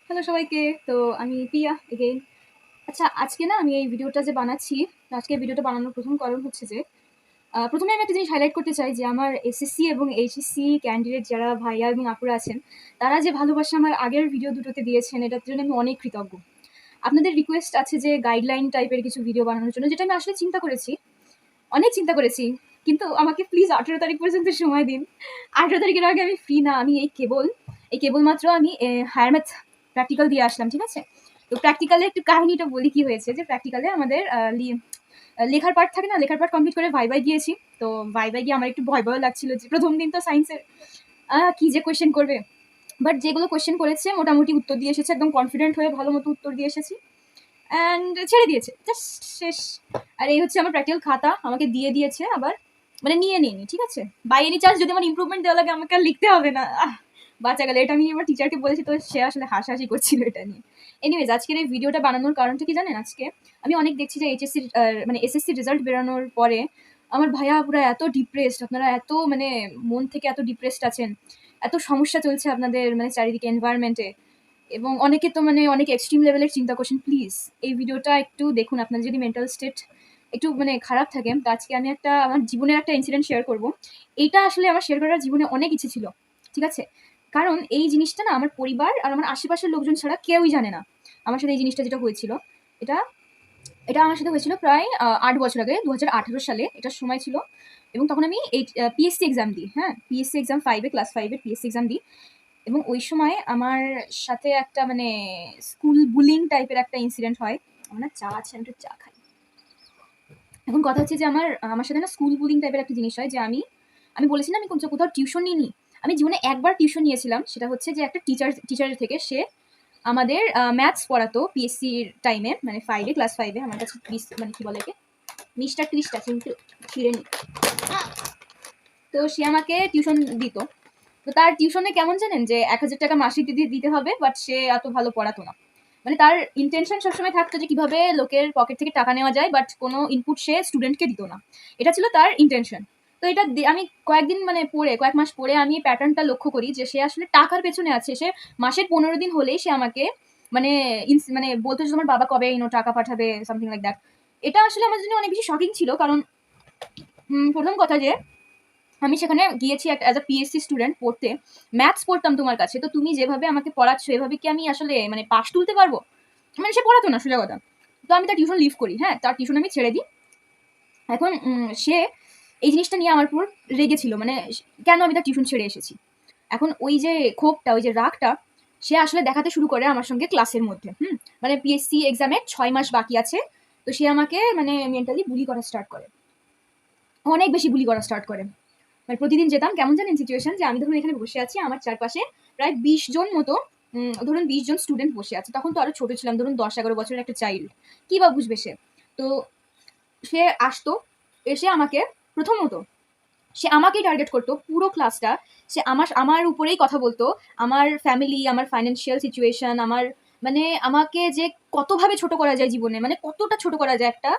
Hello সবাইকে। তো আমি পিয়া এগেইন। আচ্ছা, আজকে না আমি এই ভিডিওটা যে বানাচ্ছি, আজকে ভিডিওটা বানানোর প্রথম কারণ হচ্ছে যে প্রথমে আমি একটা জিনিস হাইলাইট করতে চাই যে আমার এসএসসি এবং এইচএসসি ক্যান্ডিডেট যারা ভাইয়া এবং আপুরা আছেন, তারা যে ভালোবাসা আমার আগের ভিডিও দুটোতে দিয়েছেন, এটার জন্য আমি অনেক কৃতজ্ঞ। আপনাদের রিকোয়েস্ট আছে যে গাইডলাইন টাইপের কিছু ভিডিও বানানোর জন্য, যেটা আমি আসলে চিন্তা করেছি, অনেক চিন্তা করেছি। কিন্তু আমাকে প্লিজ 18 তারিখ পর্যন্ত সময় দিন। 18 তারিখের আগে আমি ফ্রি না। আমি কেবলমাত্র আমি হায়ার ম্যাথ প্র্যাকটিক্যাল দিয়ে আসলাম, ঠিক আছে? তো প্র্যাকটিক্যালে একটু কাহিনীটা বলি কি হয়েছে, যে প্র্যাকটিক্যালে আমাদের লেখার পার্ট থাকে না, লেখার পার্ট কমপ্লিট করে ভাইবাই গিয়েছি। তো ভাইবাই গিয়ে আমার একটু ভয় ভয় লাগছিল যে প্রথম দিন তো সায়েন্সের কি যে কোয়েশ্চেন করবে। বাট যেগুলো কোয়েশ্চেন করেছে মোটামুটি উত্তর দিয়ে এসেছে, একদম কনফিডেন্ট হয়ে ভালো মতো উত্তর দিয়ে এসেছি অ্যান্ড ছেড়ে দিয়েছে, জাস্ট শেষ। আর এই হচ্ছে আমার প্র্যাকটিক্যাল খাতা, আমাকে দিয়ে দিয়েছে আবার, মানে নিয়ে নিইনি, ঠিক আছে? বাই এনি চান্স যদি আমার ইমপ্রুভমেন্ট দেওয়া লাগে আমাকে আর লিখতে হবে না। বাঁচা গেল। এটা আমি এবার টিচারকে বলেছি, তো সে আসলে হাসাহাসি করছিল এটা নিয়ে। এনিওয়েজ, আজকের এই ভিডিওটা বানানোর কারণটা কি জানেন? আজকে আমি অনেক দেখছি যে এইচএসসি মানে এসএসসি রেজাল্ট বেরোনোর পরে আমার ভাইয়া পুরো এত ডিপ্রেসড, আপনারা এত মানে মন থেকে এত ডিপ্রেসড আছেন, এত সমস্যা চলছে আপনাদের মানে চারিদিকে এনভায়রনমেন্টে, এবং অনেকে তো মানে অনেক এক্সট্রিম লেভেলের চিন্তা করছেন। প্লিজ এই ভিডিওটা একটু দেখুন, আপনার যদি মেন্টাল স্টেট একটু মানে খারাপ থাকে। তো আজকে আমি একটা আমার জীবনের একটা ইনসিডেন্ট শেয়ার করব। এইটা আসলে আমার শেয়ার করার জীবনে অনেক ইচ্ছে ছিল, ঠিক আছে? কারণ এই জিনিসটা না আমার পরিবার আর আমার আশেপাশের লোকজন ছাড়া কেউই জানে না আমার সাথে এই জিনিসটা যেটা হয়েছিল। এটা এটা আমার সাথে হয়েছিল প্রায় ৮ বছর আগে, 2018 সালে এটার সময় ছিল। এবং তখন আমি এই পিএসসি এক্সাম দিই, হ্যাঁ, পিএসসি এক্সাম 5-এ, ক্লাস 5-এর পিএসসি এক্সাম দিই। এবং ওই সময় আমার সাথে একটা মানে স্কুল বুলিং টাইপের একটা ইনসিডেন্ট হয়। আমার না চা আছে, আমি একটু চা খাই। এখন কথা হচ্ছে যে আমার সাথে না স্কুল বুলিং টাইপের একটা জিনিস হয়, যে আমি আমি বলেছি না আমি কোথাও টিউশন নিইনি। আমি জীবনে একবার টিউশন নিয়েছিলাম, সেটা হচ্ছে যে একটা টিচারের থেকে। সে আমাদের ম্যাথস পড়াতো পিএসসির টাইমে, মানে 5-এ, ক্লাস 5-এ। আমার কাছে 30 মানে কি বলে একে, মিস্টার 30টা কিন্তু ছিঁড়ে নি। তো সে আমাকে টিউশন দিত। তো তার টিউশনে কেমন জানেন, যে 1,000 টাকা মাসিক দিতে হবে, বাট সে এত ভালো পড়াতো না। মানে তার ইন্টেনশন সবসময় থাকতো যে কিভাবে লোকের পকেট থেকে টাকা নেওয়া যায়, বাট কোনো ইনপুট সে স্টুডেন্টকে দিত না। এটা ছিল তার ইন্টেনশন। তো এটা আমি কয়েকদিন মানে কয়েক মাস পরে আমি প্যাটার্নটা লক্ষ্য করি যে সে আসলে টাকার পেছনে আছে। সে মাসের 15 দিন হলেই সে আমাকে মানে মানে বলতো যে তোমার বাবা কবে টাকা পাঠাবে, সামথিং লাইক দ্যাট। এটা আসলে আমার জন্য অনেক বেশি শকিং ছিল, কারণ প্রথম কথা যে আমি সেখানে গিয়েছি অ্যাজ আ পিএসসি স্টুডেন্ট পড়তে, ম্যাথস পড়তাম তোমার কাছে। তো তুমি যেভাবে আমাকে পড়াচ্ছ, এভাবে কি আমি আসলে মানে পাশ তুলতে পারবো? মানে সে পড়াতো না, সোজা কথা। তো আমি তার টিউশন লিভ করি, হ্যাঁ, তার টিউশন আমি ছেড়ে দিই। এখন সে এই জিনিসটা নিয়ে আমার উপর রেগেছিল, মানে কেন আমি তার টিউশন ছেড়ে এসেছি। এখন ওই যে ক্ষোভটা, ওই যে রাগটা সে আসলে দেখাতে শুরু করে আমার সঙ্গে ক্লাসের মধ্যে। মানে পিএসসি এক্সামে 6 মাস বাকি আছে। তো সে আমাকে মানে মেন্টালি বুলি করা স্টার্ট করে, অনেক বেশি বুলি করা স্টার্ট করে। মানে প্রতিদিন যেতাম, কেমন জানেন সিচুয়েশন, যে আমি ধরুন এখানে বসে আছি, আমার চারপাশে প্রায় 20 জন মতো ধরুন 20 জন স্টুডেন্ট বসে আছে। তখন তো আরো ছোট ছিলাম, ধরুন 10-11 বছরের একটা চাইল্ড, কি বা বুঝবে সে। তো সে আসতো, এসে আমাকে প্রথমত সে আমাকেই টার্গেট করতো পুরো ক্লাসটা। সে আমার আমার উপরেই কথা বলতো, আমার ফ্যামিলি, আমার ফাইন্যান্সিয়াল সিচুয়েশন, আমার মানে আমাকে যে কতভাবে ছোট করা যায় জীবনে, মানে কতটা ছোট করা যায় একটা।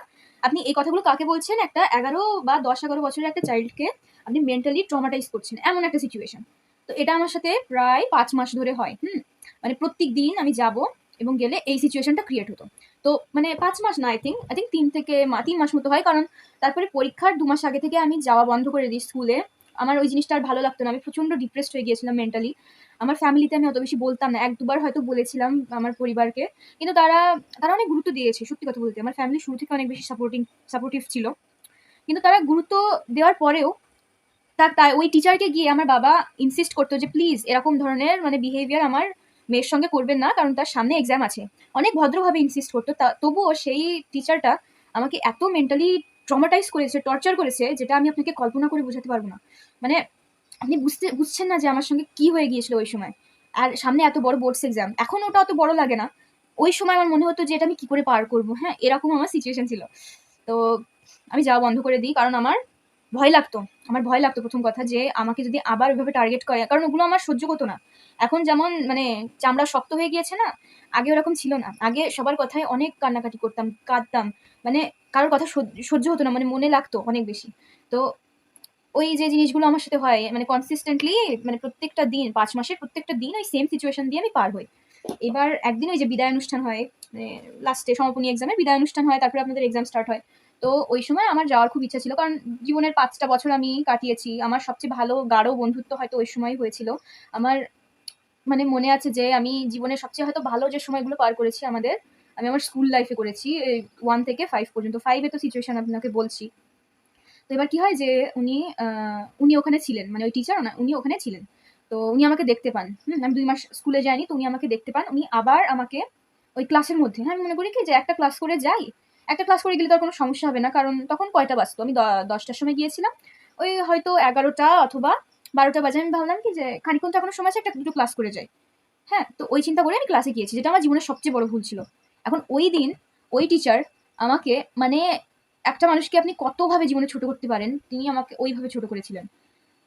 আপনি এই কথাগুলো কাকে বলছেন? একটা 11 বা 10-11 বছরের একটা চাইল্ডকে আপনি মেন্টালি ট্রমাটাইজ করছেন, এমন একটা সিচুয়েশন। তো এটা আমার সাথে প্রায় 5 মাস ধরে হয়। মানে প্রত্যেক দিন আমি যাব, এবং গেলে এই সিচুয়েশনটা ক্রিয়েট হতো। তো মানে 5 মাস না, আই থিঙ্ক 3 মাস মতো হয়, কারণ তারপরে পরীক্ষার 2 মাস আগে থেকে আমি যাওয়া বন্ধ করে দিই স্কুলে। আমার ওই জিনিসটা আর ভালো লাগতো না, আমি প্রচন্ড ডিপ্রেসড হয়ে গিয়েছিলাম মেন্টালি। আমার ফ্যামিলিতে আমি অত বেশি বলতাম না, 1-2 বার হয়তো বলেছিলাম আমার পরিবারকে। কিন্তু তারা তারা অনেক গুরুত্ব দিয়েছে, সত্যি কথা বলতে। আমার ফ্যামিলি শুরু থেকে অনেক বেশি সাপোর্টিভ ছিল। কিন্তু তারা গুরুত্ব দেওয়ার পরেও তাই ওই টিচারকে গিয়ে আমার বাবা ইনসিস্ট করতো যে প্লিজ এরকম ধরনের মানে বিহেভিয়ার আমার মেয়ের সঙ্গে করবেন না, কারণ তার সামনে এক্সাম আছে। অনেক ভদ্রভাবে ইনসিস্ট করতো, তবুও সেই টিচারটা আমাকে এত মেন্টালি ট্রমাটাইজ করেছে, টর্চার করেছে, যেটা আমি আপনাকে কল্পনা করে বোঝাতে পারবো না। মানে আপনি বুঝছেন না যে আমার সঙ্গে কি হয়ে গিয়েছিল ওই সময়। আর সামনে এত বড় বোর্ডস এক্সাম, এখন ওটা অত বড় লাগে না। ওই সময় আমার মনে হতো যে এটা আমি কি করে পার করবো, হ্যাঁ, এরকম আমার সিচুয়েশন ছিল। তো আমি যাওয়া বন্ধ করে দিই, কারণ ভয় লাগতো আমার ভয় লাগতো প্রথম কথা, যে আমাকে যদি আবার ওইভাবে টার্গেট করে, কারণ ওগুলো আমার সহ্য হতো না। এখন যেমন মানে চামড়া শক্ত হয়ে গিয়েছে না, আগে ওরকম ছিল না। আগে সবার কথায় অনেক কান্নাকাটি করতাম, কাঁদতাম, মানে কারোর কথা সহ্য হতো না, মানে মনে লাগতো অনেক বেশি। তো ওই যে জিনিসগুলো আমার সাথে হয় মানে কনসিস্টেন্টলি, মানে প্রত্যেকটা দিন, 5 মাসের প্রত্যেকটা দিন ওই সেম সিচুয়েশন দিয়ে আমি পার হই। এবার একদিন ওই যে বিদায় অনুষ্ঠান হয়, মানে লাস্টে সমাপনী এক্সামের বিদায় অনুষ্ঠান হয়, তারপরে আপনাদের এক্সাম স্টার্ট হয়। তো ওই সময় আমার যাওয়ার খুব ইচ্ছা ছিল, কারণ জীবনের 5টা বছর আমি কাটিয়েছি। আমার সবচেয়ে ভালো গাঢ় বন্ধুত্ব হয়তো ওই সময়ই হয়েছিল। আমার মানে মনে আছে যে আমি জীবনের সবচেয়ে হয়তো ভালো যে সময়গুলো পার করেছি আমি আমার স্কুল লাইফে করেছি, 1 থেকে 5 পর্যন্ত। 5 এ তো সিচুয়েশন আপনাকে বলছি। তো এবার কি হয় যে উনি ওখানে ছিলেন, মানে ওই টিচার না, উনি ওখানে ছিলেন। তো উনি আমাকে দেখতে পান। আমি 2 মাস স্কুলে যাইনি, তো উনি আমাকে দেখতে পান। উনি আবার আমাকে ওই ক্লাসের মধ্যে, হ্যাঁ, আমি মনে করি কি যে একটা ক্লাস করে যাই। একটা ক্লাস করে গেলে তো আর কোনো সমস্যা হবে না। কারণ তখন কয়টা বাজতো? আমি 10টার সময় গিয়েছিলাম। ওই হয়তো 11টা অথবা 12টা বাজে। আমি ভাবলাম কি যে খানিকক্ষণ তো এখনো সময় আছে, একটা দুটো ক্লাস করে যাই। হ্যাঁ, তো ওই চিন্তা করে আমি ক্লাসে গিয়েছি, যেটা আমার জীবনের সবচেয়ে বড় ভুল ছিল। এখন ওই দিন ওই টিচার আমাকে, মানে একটা মানুষকে আপনি কতভাবে জীবনে ছোট করতে পারেন, তিনি আমাকে ওইভাবে ছোট করেছিলেন।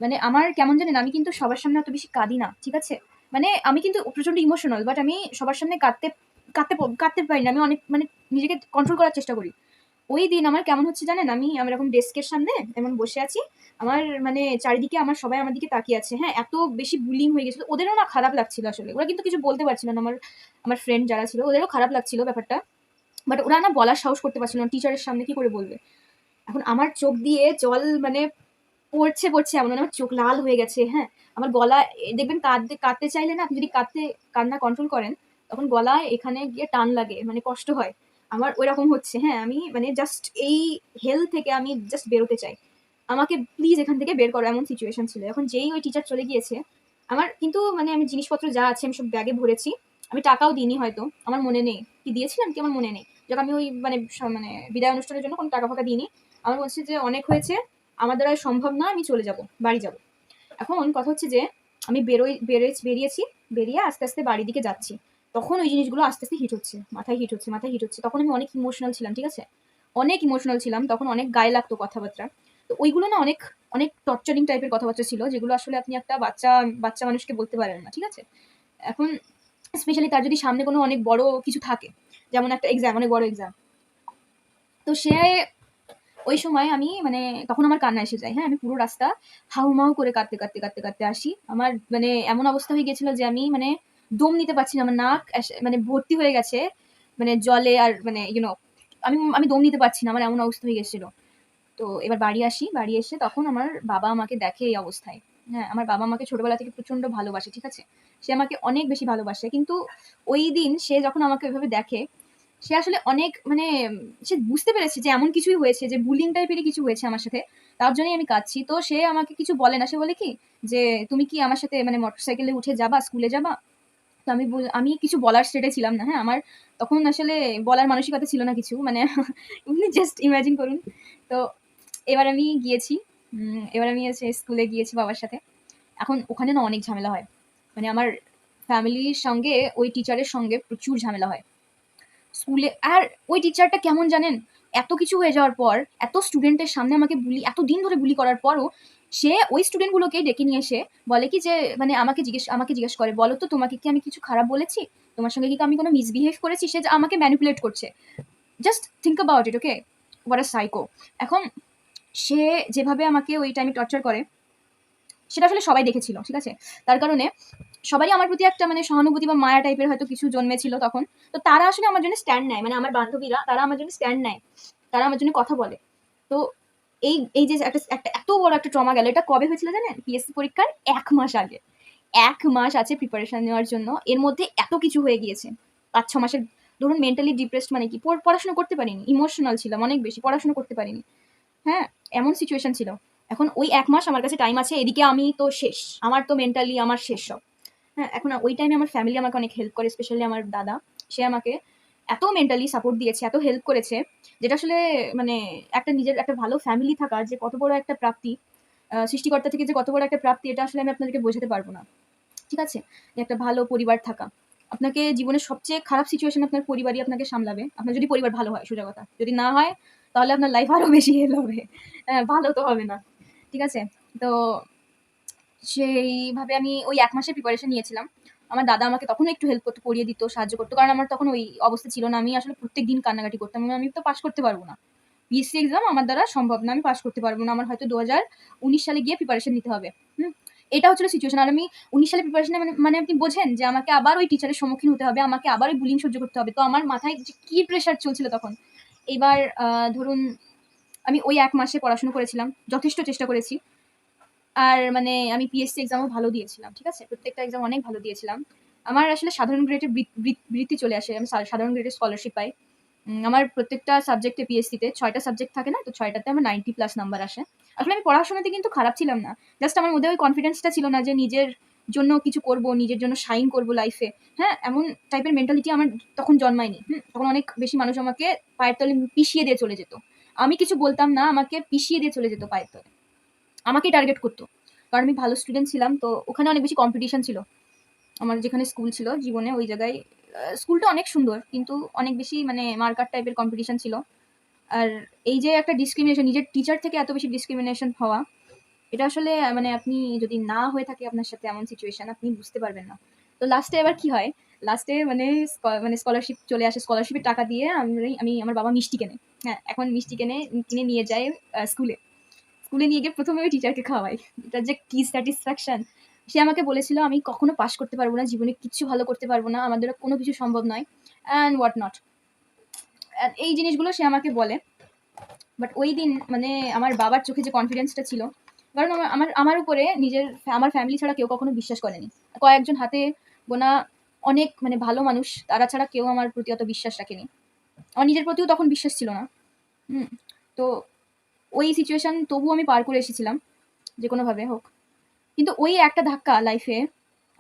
মানে আমার কেমন জানেন, আমি কিন্তু সবার সামনে অত বেশি কাঁদি না, ঠিক আছে? মানে আমি কিন্তু প্রচন্ড ইমোশনাল, বাট আমি সবার সামনে কাঁদতে পারি না। আমি অনেক মানে নিজেকে কন্ট্রোল করার চেষ্টা করি। ওই দিন আমার কেমন হচ্ছে জানেন, আমি এরকম ডেস্কের সামনে এমন বসে আছি। আমার মানে চারিদিকে আমার সবাই আমার দিকে তাকিয়ে আছে। হ্যাঁ, এত বেশি বুলিং হয়ে গেছিল, ওদেরও না খারাপ লাগছিল আসলে। ওরা কিন্তু কিছু বলতে পারছিল না। আমার আমার ফ্রেন্ড যারা ছিল ওদেরও খারাপ লাগছিল ব্যাপারটা, বাট ওরা না বলার সাহস করতে পারছিল না, টিচারের সামনে কি করে বলবে। এখন আমার চোখ দিয়ে জল মানে পড়ছে এমন, মানে আমার চোখ লাল হয়ে গেছে। হ্যাঁ, আমার গলা দেখবেন কাঁদতে চাইলে না, আপনি যদি কান্না কন্ট্রোল করেন, তখন গলায় এখানে গিয়ে টান লাগে, মানে কষ্ট হয়। আমার ওইরকম হচ্ছে। হ্যাঁ, আমি মানে জাস্ট এই হেল থেকে আমি জাস্ট বেরোতে চাই। আমাকে প্লিজ এখান থেকে বের করো, এমন সিচুয়েশন ছিল। এখন যেই ওই টিচার চলে গিয়েছে, আমার কিন্তু মানে আমি জিনিসপত্র যা আছে আমি সব ব্যাগে ভরেছি। আমি টাকাও দিইনি হয়তো, আমার মনে নেই কি দিয়েছিলাম কি, আমার মনে নেই। যখন আমি ওই মানে মানে বিদায় অনুষ্ঠানের জন্য কোনো টাকা ফাঁকা দিইনি। আমার বলছে যে অনেক হয়েছে, আমার দ্বারা আর সম্ভব না, আমি চলে যাব, বাড়ি যাব। এখন কথা হচ্ছে যে আমি বেরিয়েছি, বেরিয়ে আস্তে আস্তে বাড়ির দিকে যাচ্ছি। তখন ওই জিনিসগুলো আস্তে আস্তে মাথায় হিট হচ্ছে। তখন আমি অনেক ইমোশনাল ছিলাম, ঠিক আছে? অনেক ইমোশনাল ছিলাম তখন, অনেক গায়ে লাগতো কথাবার্তা। তো ওইগুলো না অনেক অনেক টর্চারিং টাইপের কথাবার্তা ছিল, যেগুলো আসলে আপনি একটা বাচ্চা মানুষকে বলতে পারেন না, ঠিক আছে? এখন স্পেশালি তার যদি সামনে কোনো অনেক বড় কিছু থাকে, যেমন একটা এক্সাম, অনেক বড় এক্সাম। তো সে ওই সময় আমি মানে তখন আমার কান্না এসে যায়। হ্যাঁ, আমি পুরো রাস্তা হাউমাউ করে কাঁদতে আসি। আমার মানে এমন অবস্থা হয়ে গেছিল যে আমি মানে দম নিতে পারছি না। আমার নাক মানে ভর্তি হয়ে গেছে মানে জলে, আর মানে আমি আমি দম নিতে পারছি না। আমার এমন অবস্থা হয়ে গেছিল। তো এবার বাড়ি আসি। বাড়ি এসে তখন আমার বাবা আমাকে দেখে এই অবস্থায়। হ্যাঁ, আমার বাবা আমাকে ছোটবেলা থেকে প্রচন্ড ভালোবাসে, ঠিক আছে? সে আমাকে অনেক বেশি ভালোবাসে। কিন্তু ওই দিন সে যখন আমাকে ওইভাবে দেখে, সে আসলে অনেক মানে সে বুঝতে পেরেছে যে এমন কিছুই হয়েছে, যে বুলিং টাইপেরই কিছু হয়েছে আমার সাথে। তার জন্যই আমি কাঁদছি। তো সে আমাকে কিছু বলে না। সে বলে কি যে, "তুমি কি আমার সাথে মানে মোটরসাইকেলে উঠে যাবা, স্কুলে যাবা?" তো আমি কিছু বলার স্টেটে ছিলাম না। হ্যাঁ, আমার তখন আসলে বলার মানসিকতা ছিল না কিছু। মানে আপনি জাস্ট ইমাজিন করুন। তো এবার আমি গিয়েছি। এবার আমি হচ্ছে স্কুলে গিয়েছি বাবার সাথে। এখন ওখানে না অনেক ঝামেলা হয়। মানে আমার ফ্যামিলির সঙ্গে ওই টিচারের সঙ্গে প্রচুর ঝামেলা হয়। স্কুলে আর ওই টিচারটা কেমন জানেন? এত কিছু হয়ে যাওয়ার পর, এত স্টুডেন্টের সামনে আমাকে এতদিন ধরে বুলি করার পরও সে ওই স্টুডেন্টগুলোকে ডেকে নিয়ে এসে বলে কি যে মানে আমাকে জিজ্ঞেস করে, "বলো তো তোমাকে কি আমি কিছু খারাপ বলেছি? তোমার সঙ্গে কি আমি কোনো মিসবিহেভ করেছি?" সে যে আমাকে ম্যানিপুলেট করছে। Just think about it, okay? What a psycho! এখন সে যেভাবে আমাকে ওই টাইমে টর্চার করে, সেটা আসলে সবাই দেখেছিল, ঠিক আছে? তার কারণে সবারই আমার প্রতি একটা মানে সহানুভূতি বা মায়া টাইপের হয়তো কিছু জন্মেছিল তখন। তো তারা আসলে আমার জন্য স্ট্যান্ড নেয়। মানে আমার বান্ধবীরা তারা আমার জন্য স্ট্যান্ড নেয়। তারা আমার জন্য কথা বলে। তো এই যে একটা এত বড় একটা ট্রমা গেল, এটা কবে হয়েছিল জানেন? পিএসসি পরীক্ষার ১ মাস আগে। ১ মাস আছে প্রিপারেশন নেওয়ার জন্য। এর মধ্যে এত কিছু হয়ে গিয়েছে। ৫-৬ মাসের ধরুন মেন্টালি ডিপ্রেসড, মানে কি পড়াশোনা করতে পারিনি। ইমোশনাল ছিলাম অনেক বেশি। পড়াশোনা করতে পারিনি। হ্যাঁ, এমন সিচুয়েশন ছিল। এখন ওই ১ মাস আমার কাছে টাইম আছে। এদিকে আমি তো শেষ। আমার তো মেন্টালি আমার শেষ সব। হ্যাঁ, এখন ওই টাইমে আমার ফ্যামিলি আমাকে অনেক হেল্প করে, স্পেশালি আমার দাদা। সে আমাকে এত মেন্টালি সাপোর্ট দিয়েছে, এত হেল্প করেছে, যেটা আসলে মানে একটা নিজের একটা ভালো ফ্যামিলি থাকার যে কত বড় একটা প্রাপ্তি, সৃষ্টিকর্তা থেকে যে কত বড় একটা প্রাপ্তি, এটা আসলে আমি আপনাদেরকে বোঝাতে পারবো না। ঠিক আছে? যে একটা ভালো পরিবার থাকা। আপনাকে জীবনের সবচেয়ে খারাপ সিচুয়েশন আপনার পরিবারই আপনাকে সামলাবে। আপনার যদি পরিবার ভালো হয়, সোজা কথা। যদি না হয়, তাহলে আপনার লাইফ আরো বেশি হেল হবে। ভালো তো হবে না। ঠিক আছে? তো সেইভাবে আমি ওই ১ মাসের প্রিপারেশন নিয়েছিলাম। আমার দাদা আমাকে তখনও একটু হেল্প করতো, পড়িয়ে দিত, সাহায্য করতো। কারণ আমার তখন ওই অবস্থা ছিল না। আমি আসলে প্রত্যেকদিন কান্নাকাটি করতাম। আমি তো পাস করতে পারব না। পিএসসি এক্সাম আমার দ্বারা সম্ভব না। আমি পাস করতে পারব না। আমার হয়তো ২০১৯ সালে গিয়ে প্রিপারেশন নিতে হবে। হুম? এটা হচ্ছিল সিচুয়েশন। আর আমি 19 সালে প্রিপারেশনে মানে মানে আপনি বোঝেন যে আমাকে আবার ওই টিচারের সম্মুখীন হতে হবে, আমাকে আবার ওই বুলিং সহ্য করতে হবে। তো আমার মাথায় যে কি প্রেশার চলছিল তখন। এবার ধরুন আমি ওই ১ মাসে পড়াশোনা করেছিলাম। যথেষ্ট চেষ্টা করেছি। আর মানে আমি পিএসসি এক্সামও ভালো দিয়েছিলাম। ঠিক আছে? প্রত্যেকটা এক্সাম অনেক ভালো দিয়েছিলাম। আমার আসলে সাধারণ গ্রেডের বৃত্তি চলে আসে। আমি সাধারণ গ্রেডের স্কলারশিপ পাই। আমার প্রত্যেকটা সাবজেক্টে পিএসসিতে ৬ টা সাবজেক্ট থাকে না? তো ৬ টাতে আমার 90 প্লাস নাম্বার আসে। আসলে আমি পড়াশোনাতে কিন্তু খারাপ ছিলাম না। জাস্ট আমার মধ্যে ওই কনফিডেন্সটা ছিল না যে নিজের জন্য কিছু করব, নিজের জন্য শাইন করব লাইফে। হ্যাঁ? এমন টাইপের মেন্টালিটি আমার তখন জন্মায়নি। তখন অনেক বেশি মানুষ আমাকে পায়ের তলে পিষিয়ে দিয়ে চলে যেত। আমি কিছু বলতাম না, আমাকে পিষিয়ে দিয়ে চলে যেত পায়ের তলে। আমাকেই টার্গেট করত। কারণ আমি ভালো স্টুডেন্ট ছিলাম, তো ওখানে অনেক বেশি কম্পিটিশন ছিল। আমার যেখানে স্কুল ছিল জীবনে ওই জায়গায় স্কুলটা অনেক সুন্দর, কিন্তু অনেক বেশি মানে মার্কার টাইপের কম্পিটিশন ছিল। আর এই যে একটা ডিসক্রিমিনেশন, নিজের টিচার থেকে এত বেশি ডিসক্রিমিনেশন হওয়া, এটা আসলে মানে আপনি যদি না হয়ে থাকে আপনার সাথে এমন সিচুয়েশন, আপনি বুঝতে পারবেন না। তো লাস্টে এবার কি হয়, লাস্টে মানে মানে স্কলারশিপ চলে আসে। স্কলারশিপের টাকা দিয়ে আমি আমার বাবা মিষ্টি কেনে। হ্যাঁ, এখন মিষ্টি কিনে নিয়ে যায় স্কুলে। স্কুলে নিয়ে গিয়ে প্রথমে ওই টিচারকে খাওয়াই। এটার যে কি স্যাটিসফ্যাকশন! সে আমাকে বলেছিল, "আমি কখনো পাস করতে পারব না। জীবনে কিচ্ছু ভালো করতে পারব না। আমার দ্বারা কোনো কিছু সম্ভব নয়।" And what not. এই জিনিসগুলো সে আমাকে বলে। বাট ওই দিন মানে আমার বাবার চোখে যে কনফিডেন্সটা ছিল, কারণ আমার আমার আমার উপরে আমার ফ্যামিলি ছাড়া কেউ কখনো বিশ্বাস করেনি। কয়েকজন হাতে গোনা অনেক মানে ভালো মানুষ, তারা ছাড়া কেউ আমার প্রতি অত বিশ্বাস রাখেনি। আমার নিজের প্রতিও তখন বিশ্বাস ছিল না। হুম। তো ওই সিচুয়েশন তবুও আমি পার করে এসেছিলাম, যে কোনোভাবে হোক। কিন্তু ওই একটা ধাক্কা লাইফে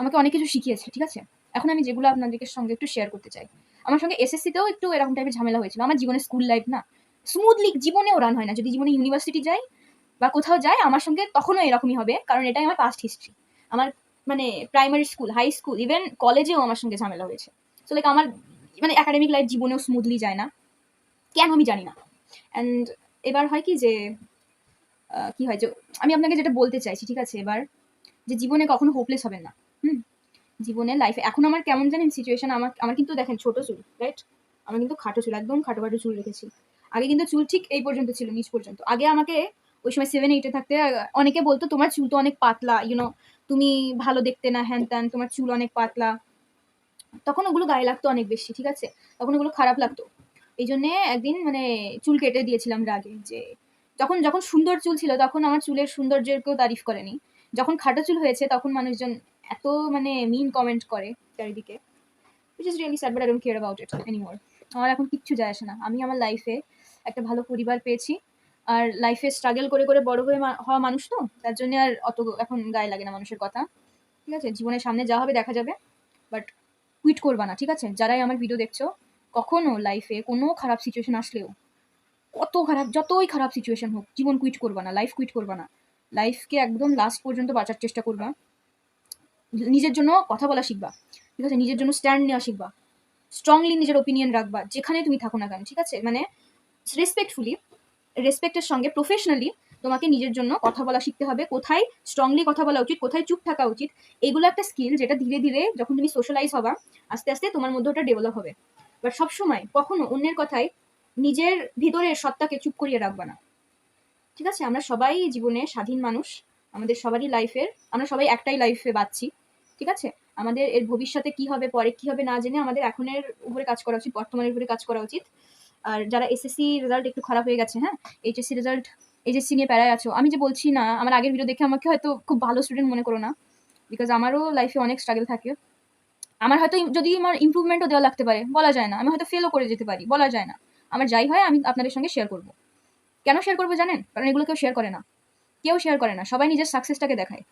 আমাকে অনেক কিছু শিখিয়েছে। ঠিক আছে? এখন আমি যেগুলো আপনাদেরকে সঙ্গে একটু শেয়ার করতে চাই। আমার সঙ্গে এসএসসিতেও একটু এরকম টাইপের ঝামেলা হয়েছিল। আমার জীবনে স্কুল লাইফ না স্মুথলি জীবনেও রান হয় না। যদি জীবনে ইউনিভার্সিটি যাই বা কোথাও যাই, আমার সঙ্গে তখনও এরকমই হবে। কারণ এটাই আমার পাস্ট হিস্ট্রি। আমার মানে primary school, high school, even কলেজেও আমার সঙ্গে ঝামেলা হয়েছে। সো লাইক আমার মানে একাডেমিক লাইফ জীবনেও স্মুথলি যায় না। কেন আমি জানি না। অ্যান্ড এবার হয় কি যে কি হয় যে আমি আপনাকে যেটা বলতে চাইছি, ঠিক আছে? এবার যে জীবনে কখনো হোপলেস হবেন না। হুম? জীবনে লাইফে এখন আমার কেমন জানেন সিচুয়েশন, আমার আমার কিন্তু দেখেন ছোট চুল, রাইট? আমার কিন্তু খাটো চুল, একদম খাটো খাটো চুল রেখেছি। আগে কিন্তু চুল ঠিক এই পর্যন্ত ছিল, নিচ পর্যন্ত। আগে আমাকে ওই সময় 7-8 থাকতে অনেকে বলতো তোমার চুল তো অনেক পাতলা, তুমি ভালো দেখতে না, হ্যান ত্যান, তোমার চুল অনেক পাতলা। তখন ওগুলো গায়ে লাগতো অনেক বেশি, ঠিক আছে? তখন ওগুলো খারাপ লাগতো। এই জন্যে একদিন মানে চুল কেটে দিয়েছিলাম রাগে, যে যখন যখন সুন্দর চুল ছিল তখন আমার চুলের সৌন্দর্যের কেউ তারিফ করেনি। যখন খাটো চুল হয়েছে তখন মানুষজন এত মানে মিন কমেন্ট করে চারিদিকে, which is really sad, but I don't care about it anymore. আমার এখন কিচ্ছু যায় আসে না। আমি আমার লাইফে একটা ভালো পরিবার পেয়েছি। আর লাইফে স্ট্রাগল করে করে বড় হয়ে হওয়া মানুষ, তো তার জন্য আর অত এখন গায়ে লাগে না মানুষের কথা। ঠিক আছে? জীবনের সামনে যা হবে দেখা যাবে। বাট কুইট করবা না, ঠিক আছে? যারাই আমার ভিডিও দেখছো, কখনো লাইফে কোনো খারাপ সিচুয়েশন আসলেও, কত খারাপ, যতই খারাপ সিচুয়েশন হোক, জীবন কুইট করবা না, লাইফ কুইট করবা না। লাইফকে একদম লাস্ট পর্যন্ত বাঁচার চেষ্টা করবা। নিজের জন্য কথা বলা শিখবা। ঠিক আছে? নিজের জন্য স্ট্যান্ড নেওয়া শিখবা। স্ট্রংলি নিজের ওপিনিয়ন রাখবা, যেখানে তুমি থাকো না কেন। ঠিক আছে? মানে রেসপেক্টফুলি, রেসপেক্টের সঙ্গে প্রফেশনালি তোমাকে নিজের জন্য কথা বলা শিখতে হবে। কোথায় স্ট্রংলি কথা বলা উচিত, কোথায় চুপ থাকা উচিত, এগুলো একটা স্কিল, যেটা ধীরে ধীরে যখন তুমি সোশ্যালাইজ হবা, আস্তে আস্তে তোমার মধ্যে ওটা ডেভেলপ হবে। বাট সবসময় কখনো অন্যের কথায় নিজের ভিতরের সত্তাকে চুপ করিয়ে রাখবা না। ঠিক আছে? আমরা সবাই জীবনে স্বাধীন মানুষ। আমাদের সবারই লাইফের, আমরা সবাই একটাই লাইফে বাঁচছি। ঠিক আছে? আমাদের এর ভবিষ্যতে কি হবে, পরে কি হবে না জেনে আমাদের এখনের উপরে কাজ করা উচিত, বর্তমানের উপরে কাজ করা উচিত। আর যারা এসএসসি রেজাল্ট একটু খারাপ হয়ে গেছে, হ্যাঁ? এইচএসসি রেজাল্ট, এইচএসসি নিয়ে প্যারায় আছো। আমি যে বলছি না, আমার আগের ভিডিও দেখে আমাকে হয়তো খুব ভালো স্টুডেন্ট মনে করো না। বিকজ আমারও লাইফে অনেক স্ট্রাগল থাকে। আমার হয়তো যদি আমার ইমপ্রুভমেন্টও দেওয়া লাগতে পারে, বলা যায় না। আমি হয়তো ফেলও করে যেতে পারি, বলা যায় না। আমার যাই হয় আমি আপনাদের সঙ্গে শেয়ার করব। কেন শেয়ার করবো জানেন? কারণ এগুলো কেউ শেয়ার করে না। কেউ শেয়ার করে না। সবাই নিজের সাকসেসটাকে দেখায়।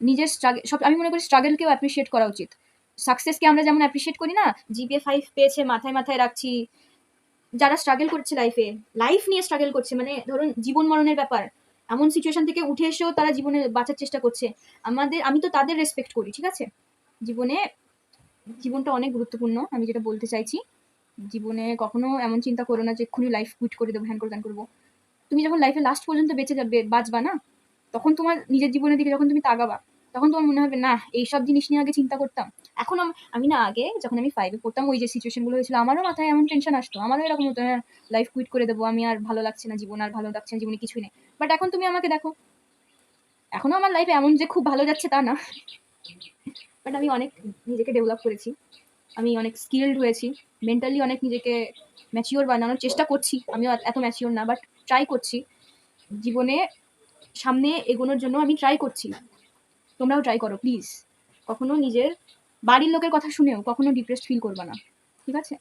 নিজের সব আমি মনে করি স্ট্রাগলকেও অ্যাপ্রিশিয়েট করা উচিত। সাকসেসকে আমরা যেমন অ্যাপ্রিশিয়েট করি না, জিপিএ 5 পেয়েছে মাথায় মাথায় রাখছি। যারা স্ট্রাগল করছে লাইফে, লাইফ নিয়ে স্ট্রাগল করছে, মানে ধরুন জীবন মরণের ব্যাপার, এমন সিচুয়েশন থেকে উঠে এসেও তারা জীবনে বাঁচার চেষ্টা করছে, আমি তো তাদের রেসপেক্ট করি। ঠিক আছে? জীবনে জীবনটা অনেক গুরুত্বপূর্ণ। আমি যেটা বলতে চাইছি, জীবনে কখনো এমন চিন্তা করো না যে এক্ষুনি লাইফ কুইট করে দেবো, হ্যান করে ত্যান করবো। তুমি যখন লাইফে লাস্ট পর্যন্ত বেঁচে যাবে, বাঁচবা না, তখন তোমার নিজের জীবনের দিকে যখন তুমি তাকাবা, তখন তোমার মনে হবে না এইসব জিনিস নিয়ে আগে চিন্তা করতাম। এখন আমি না, আগে যখন আমি 5-এ পড়তাম, ওই যে সিচুয়েশনগুলো হয়েছিল, আমারও মাথায় এমন টেনশন আসতো, আমারও এরকম হতো, হ্যাঁ লাইফ কুইট করে দেবো, আমি আর ভালো লাগছে না জীবন, আর ভালো লাগছে না জীবনে, কিছুই নেই। বাট এখন তুমি আমাকে দেখো, এখনও আমার লাইফে এমন যে খুব ভালো যাচ্ছে তা না, বাট আমি অনেক নিজেকে ডেভেলপ করেছি, আমি অনেক স্কিলড হয়েছি, মেন্টালি অনেক নিজেকে ম্যাচিওর বানানোর চেষ্টা করছি। আমিও এত ম্যাচিওর না, বাট ট্রাই করছি জীবনে সামনে এগোনোর জন্য, আমি ট্রাই করছি। তোমরাও ট্রাই করো প্লিজ। কখনো নিজের বাড়ির লোকের কথা শুনেও কখনো ডিপ্রেসড ফিল করবে না, ঠিক আছে?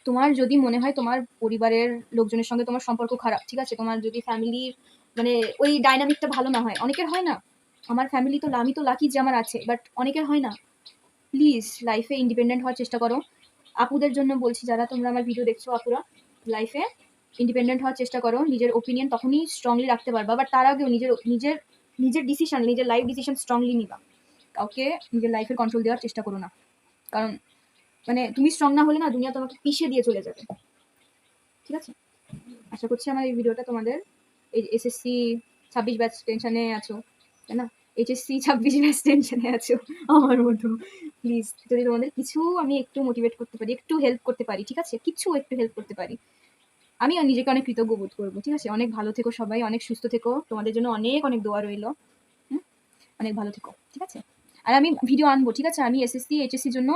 তোমার যদি মনে হয় তোমার পরিবারের লোকজনের সঙ্গে তোমার সম্পর্ক খারাপ, ঠিক আছে, তোমার যদি ফ্যামিলির মানে ওই ডাইনামিকটা ভালো না হয়, অনেকের হয় না, আমার ফ্যামিলি তো আমি তো লাকি যে আমার আছে, বাট অনেকের হয় না। প্লিজ লাইফে ইন্ডিপেন্ডেন্ট হওয়ার চেষ্টা করো। আপুদের জন্য বলছি, যারা তোমরা আমার ভিডিও দেখছো, আপুরা লাইফে ইন্ডিপেন্ডেন্ট হওয়ার চেষ্টা করো। নিজের ওপিনিয়ন তখনই স্ট্রংলি রাখতে পারবা, বাট তার আগেও নিজের নিজের নিজের ডিসিশন, নিজের লাইফ ডিসিশন স্ট্রংলি নিবা। কাউকে নিজের লাইফের কন্ট্রোল দেওয়ার চেষ্টা করো না, কারণ মানে তুমি স্ট্রং না হলে না দুনিয়া তোমাকে পিছিয়ে দিয়ে চলে যাবে, ঠিক আছে? আশা করছি আমার এই ভিডিওটা তোমাদের, এই এসএসসি 26 ব্যাচ টেনশনে আছো, তাই না? এইচএসসি 26 ব্যাচ টেনশনে আছো আমার মতো, প্লিজ যদি তোমাদের কিছু আমি একটু মোটিভেট করতে পারি, একটু হেল্প করতে পারি, ঠিক আছে, কিছু একটু হেল্প করতে পারি, আমি নিজেকে অনেক কৃতজ্ঞ বোধ করবো, ঠিক আছে? অনেক ভালো থেকো সবাই, অনেক সুস্থ থেকো, তোমাদের জন্য অনেক অনেক দোয়া রইলো। অনেক ভালো থেকো, ঠিক আছে? আর আমি ভিডিও আনবো, ঠিক আছে? আমি এসএসসি এইচএসসির জন্য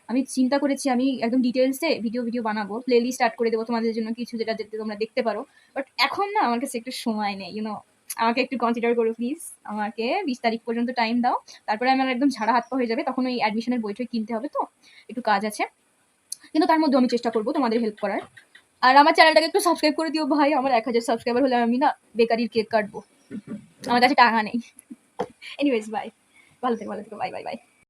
আমি চিন্তা করেছি, আমি একদম ডিটেলসে ভিডিও বানাবো, প্লেলিস্ট স্টার্ট করে দেবো তোমাদের জন্য কিছু, যেটা যেতে তোমরা দেখতে পারো। বাট এখন না আমার কাছে একটু সময় নেই, আমাকে একটু কনসিডার করো প্লিজ। আমাকে 20 তারিখ পর্যন্ত টাইম দাও, তারপরে আমার একদম ঝাড়া হাত পা হয়ে যাবে, তখন ওই অ্যাডমিশনের বইটা কিনতে হবে, তো একটু কাজ আছে, কিন্তু তার মধ্যে আমি চেষ্টা করবো তোমাদের হেল্প করার। আর আমার চ্যানেলটাকে একটু সাবস্ক্রাইব করে দিও ভাই, আমার 1000 সাবস্ক্রাইবার হলে আমি না বেকারির কেক কাটবো, আমার কাছে টাকা নেই। এনিওয়েজ বাই, ভালো থেকো, বাই বাই বাই।